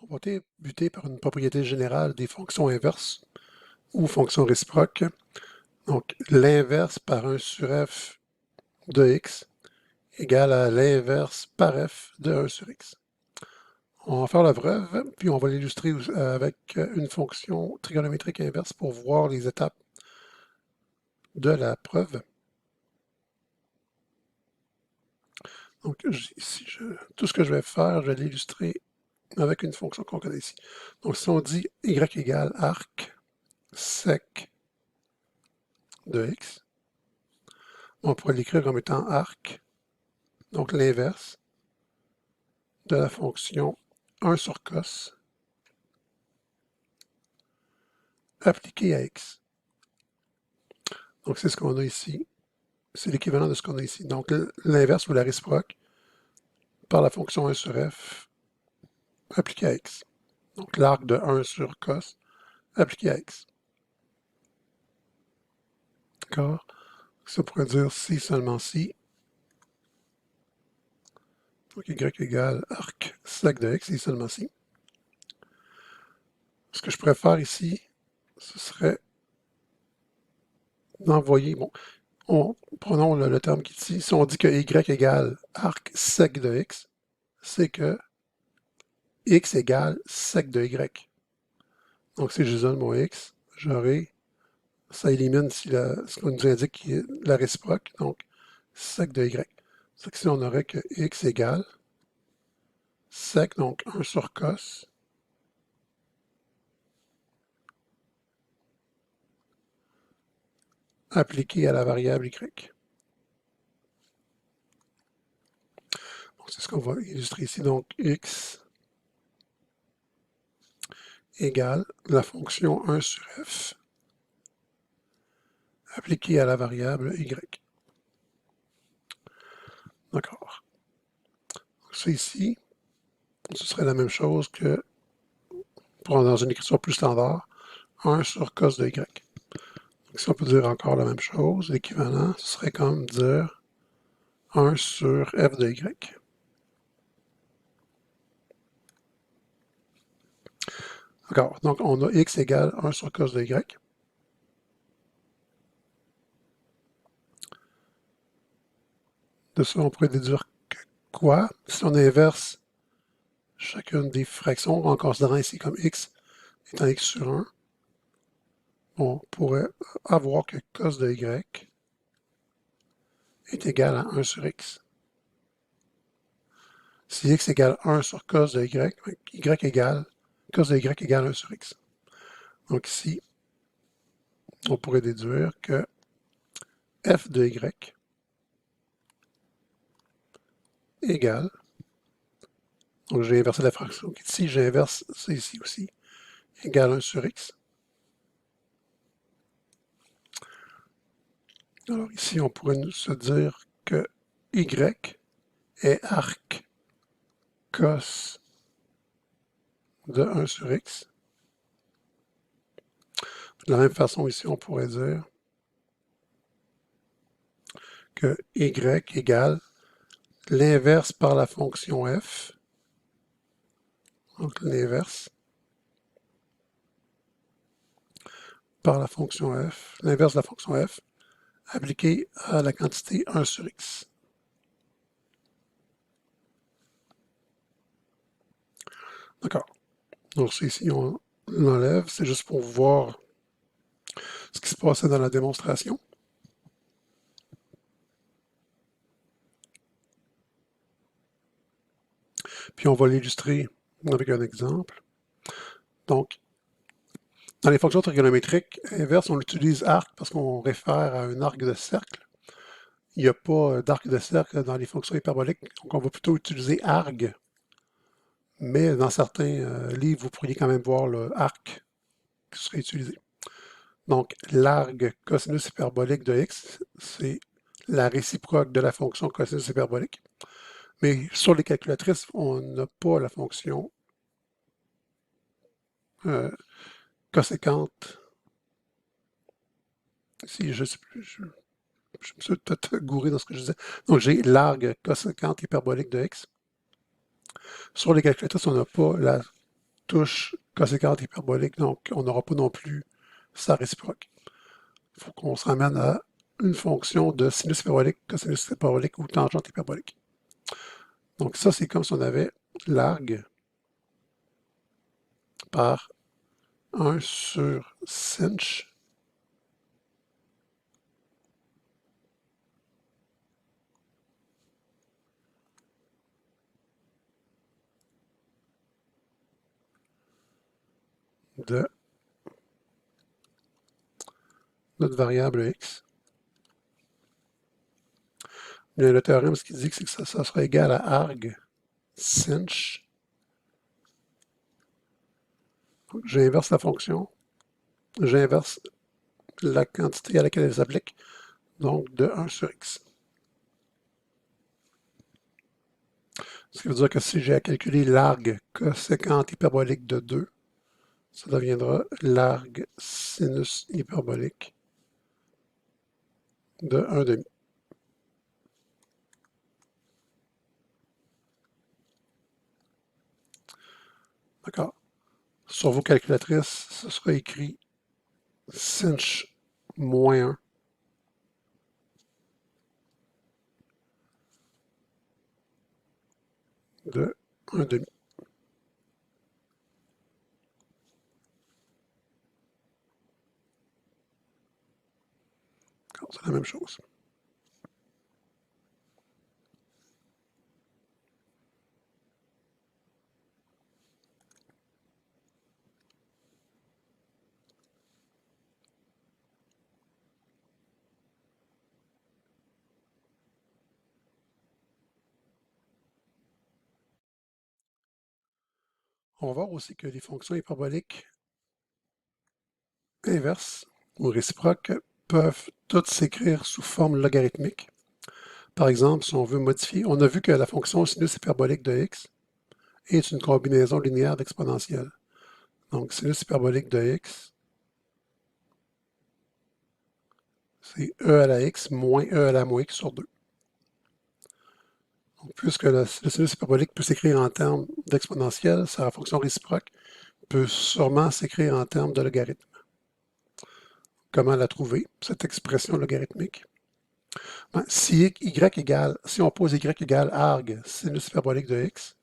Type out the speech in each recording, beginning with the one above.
On va débuter par une propriété générale des fonctions inverses ou fonctions réciproques. Donc, l'inverse par 1 sur f de x égale à l'inverse par f de 1 sur x. On va faire la preuve, puis on va l'illustrer avec une fonction trigonométrique inverse pour voir les étapes de la preuve. Donc, ici, tout ce que je vais faire, je vais l'illustrer avec une fonction qu'on connaît ici. Donc, si on dit y égale arc sec de x, on pourrait l'écrire comme étant arc, donc l'inverse de la fonction 1 sur cos appliquée à x. Donc, c'est ce qu'on a ici. C'est l'équivalent de ce qu'on a ici. Donc, l'inverse ou la réciproque par la fonction 1 sur f appliquée à x. Donc, l'arc de 1 sur cos appliqué à x. D'accord? Ça pourrait dire si seulement si. Donc, y égale arc sec de x, si seulement si. Ce que je pourrais faire ici, ce serait d'envoyer, prenons le terme qui est ici. Si on dit que y égale arc sec de x, c'est que x égale sec de y. Donc, si j'isole mon x, j'aurai, ça élimine ici ce qu'on nous indique qui est la réciproque, donc sec de y. C'est que si on aurait que x égale sec, donc 1 sur cos, appliqué à la variable y. C'est ce qu'on va illustrer ici. Donc, x égale la fonction 1 sur f appliquée à la variable y. D'accord. Ça ici, ce serait la même chose que, dans une écriture plus standard, 1 sur cos de y. Donc, si on peut dire encore la même chose, l'équivalent, ce serait comme dire 1 sur f de y. D'accord. Donc, on a x égale 1 sur cos de y. De ça, on pourrait déduire que quoi? Si on inverse chacune des fractions en considérant ici comme x étant x sur 1, on pourrait avoir que cos de y est égal à 1 sur x. Si x égale 1 sur cos de y, égale, cos de y égale 1 sur x. Donc ici, on pourrait déduire que f de y égale, donc j'ai inversé la fraction, ici j'inverse ça ici aussi, égale 1 sur x. Alors ici, on pourrait se dire que y est arc cos de 1 sur x. De la même façon, ici, on pourrait dire que y égale l'inverse par la fonction f, donc l'inverse par la fonction f, l'inverse de la fonction f, appliquée à la quantité 1 sur x. D'accord. Donc ici, on l'enlève, c'est juste pour voir ce qui se passait dans la démonstration. Puis on va l'illustrer avec un exemple. Donc, dans les fonctions trigonométriques inverses, on utilise arc parce qu'on réfère à un arc de cercle. Il n'y a pas d'arc de cercle dans les fonctions hyperboliques, donc on va plutôt utiliser arg. Mais dans certains livres, vous pourriez quand même voir le arc qui serait utilisé. Donc, l'arg cosinus hyperbolique de x, c'est la réciproque de la fonction cosinus hyperbolique. Mais sur les calculatrices, on n'a pas la fonction coséquente. Si je sais plus, je me suis peut-être gouré dans ce que je disais. Donc, j'ai l'arg coséquente hyperbolique de x. Sur les calculatrices, on n'a pas touche coséquente hyperbolique, donc on n'aura pas non plus sa réciproque. Il faut qu'on se ramène à une fonction de sinus hyperbolique, cosinus hyperbolique ou tangente hyperbolique. Donc ça, c'est comme si on avait l'arg par 1 sur sinh de notre variable x. Bien, le théorème, ce qu'il dit, c'est que ça sera égal à arg sinh. J'inverse la fonction, j'inverse la quantité à laquelle elle s'applique, donc de 1 sur x. Ce qui veut dire que si j'ai à calculer l'arg coséquente hyperbolique de 2, ça deviendra l'arg sinus hyperbolique de 1,5. D'accord? Sur vos calculatrices, ce sera écrit sinh moins 1 de 1,5. C'est la même chose. On va voir aussi que les fonctions hyperboliques inverses ou réciproques peuvent toutes s'écrire sous forme logarithmique. Par exemple, si on veut modifier, on a vu que la fonction sinus hyperbolique de x est une combinaison linéaire d'exponentielles. Donc, sinus hyperbolique de x, c'est e à la x moins e à la moins x sur 2. Donc, puisque le sinus hyperbolique peut s'écrire en termes d'exponentielle, sa fonction réciproque peut sûrement s'écrire en termes de logarithme. Comment la trouver, cette expression logarithmique? Si on pose y égale arg sinus hyperbolique de x,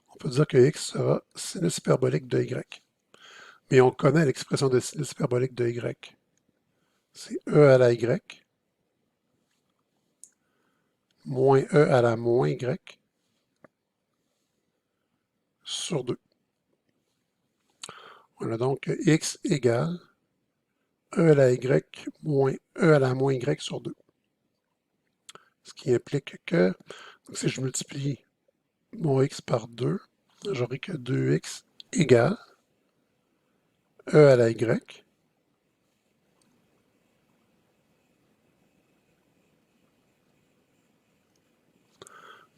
on peut dire que x sera sinus hyperbolique de y. Mais on connaît l'expression de sinus hyperbolique de y. C'est e à la y moins e à la moins y sur 2. On a donc x égale e à la y moins e à la moins y sur 2. Ce qui implique que, donc si je multiplie mon x par 2, j'aurai que 2x égale e à la y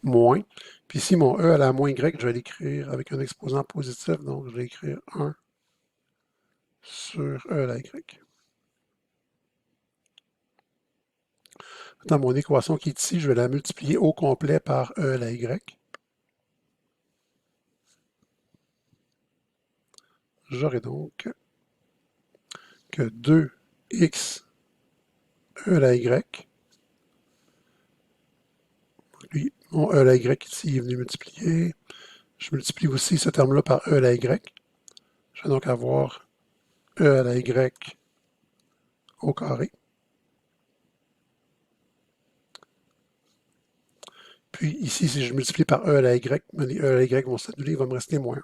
moins. Puis ici, mon e à la moins y, je vais l'écrire avec un exposant positif, donc je vais écrire 1 sur e à la y. Dans mon équation qui est ici, je vais la multiplier au complet par e à la y. J'aurai donc que 2x e à la y. Lui, mon e à la y ici est venu multiplier. Je multiplie aussi ce terme-là par e à la y. Je vais donc avoir e à la y au carré. Puis ici, si je multiplie par e à la y, les e à la y vont s'annuler, il va me rester moins 1.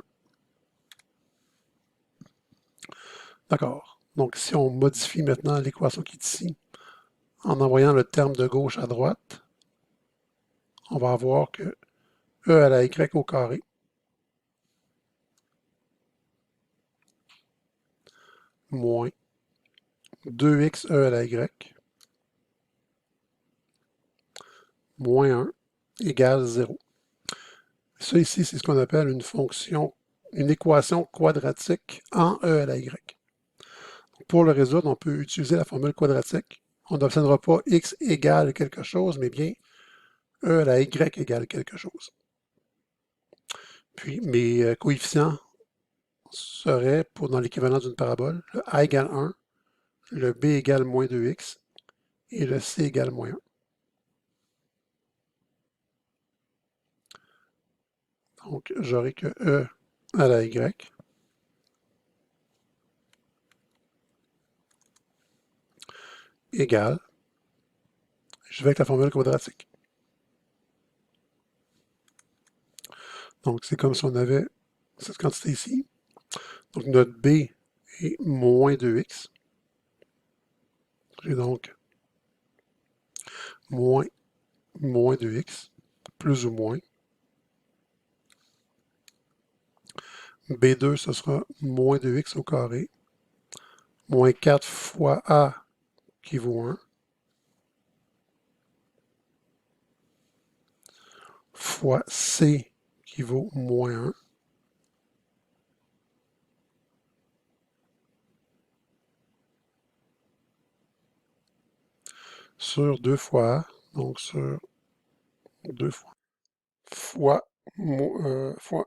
D'accord. Donc si on modifie maintenant l'équation qui est ici, en envoyant le terme de gauche à droite, on va avoir que e à la y au carré moins 2x e à la y moins 1 égale 0. Ça ici, c'est ce qu'on appelle une équation quadratique en e à la y. Pour le résoudre, on peut utiliser la formule quadratique. On n'obtiendra pas x égale quelque chose, mais bien e à la y égale quelque chose. Puis mes coefficients serait, dans l'équivalent d'une parabole, le a égale 1, le b égale moins 2x et le c égale moins 1. Donc, j'aurai que e à la y égale, je vais avec la formule quadratique. Donc, c'est comme si on avait cette quantité ici. Donc, notre b est moins 2x. J'ai donc moins 2x, plus ou moins. B2, ce sera moins 2x au carré, moins 4 fois a qui vaut 1, fois c qui vaut moins 1, sur 2 fois a, donc sur 2 fois, fois fois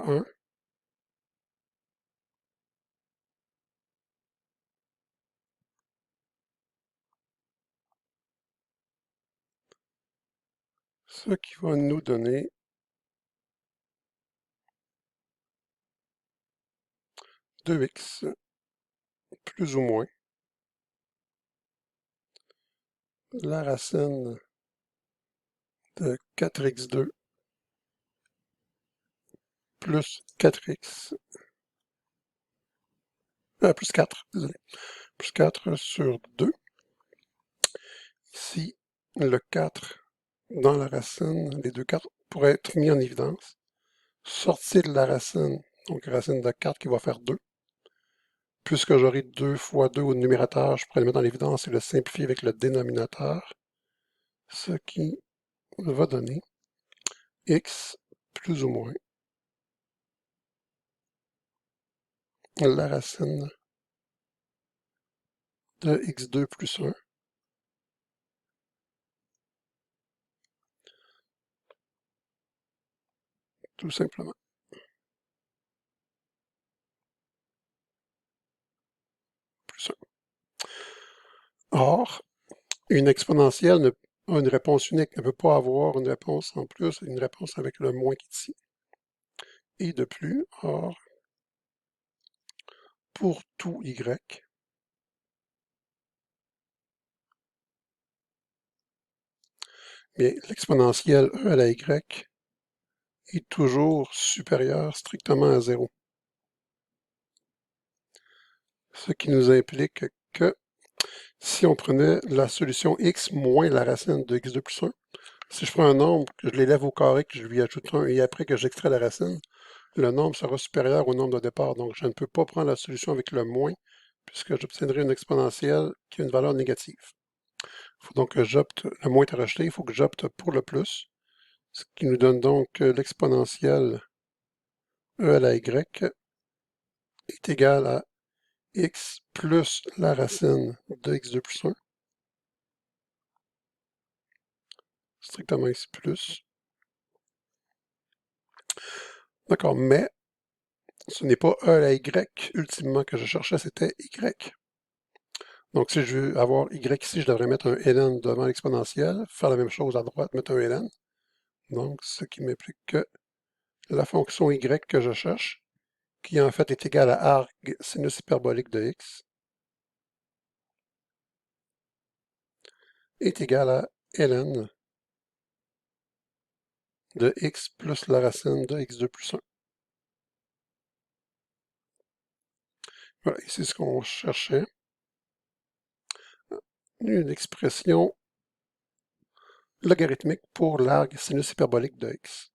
1, ce qui va nous donner 2x plus ou moins la racine de 4x2 plus 4x, plus 4, désolé, plus 4 sur 2. Ici, le 4 dans la racine, les deux 4 pourraient être mis en évidence. Sortir de la racine, donc racine de 4 qui va faire 2. Puisque j'aurai 2 fois 2 au numérateur, je pourrais le mettre en évidence et le simplifier avec le dénominateur, ce qui va donner x plus ou moins la racine de x2 plus 1, tout simplement, plus 1. Or, une exponentielle a une réponse unique, ne peut pas avoir une réponse en plus, une réponse avec le moins qui est ici. Et de plus, or, pour tout y, bien, l'exponentielle e à la y est toujours supérieure strictement à 0. Ce qui nous implique que si on prenait la solution x moins la racine de x2 plus 1, si je prends un nombre, que je l'élève au carré, que je lui ajoute 1, et après que j'extrais la racine, le nombre sera supérieur au nombre de départ. Donc, je ne peux pas prendre la solution avec le moins, puisque j'obtiendrai une exponentielle qui a une valeur négative. Il faut donc que j'opte, le moins est à rejeter, il faut que j'opte pour le plus, ce qui nous donne donc que l'exponentielle e à la y est égale à x plus la racine de x2 plus 1, strictement ici plus. D'accord, mais ce n'est pas e à la y ultimement que je cherchais, c'était y. Donc, si je veux avoir y ici, je devrais mettre un ln devant l'exponentielle, faire la même chose à droite, mettre un ln. Donc, ce qui m'implique que la fonction y que je cherche, qui en fait est égale à arc sinus hyperbolique de x, est égale à ln de x plus la racine de x2 plus 1. Voilà, ici ce qu'on cherchait. Une expression logarithmique pour l'arc sinus hyperbolique de x.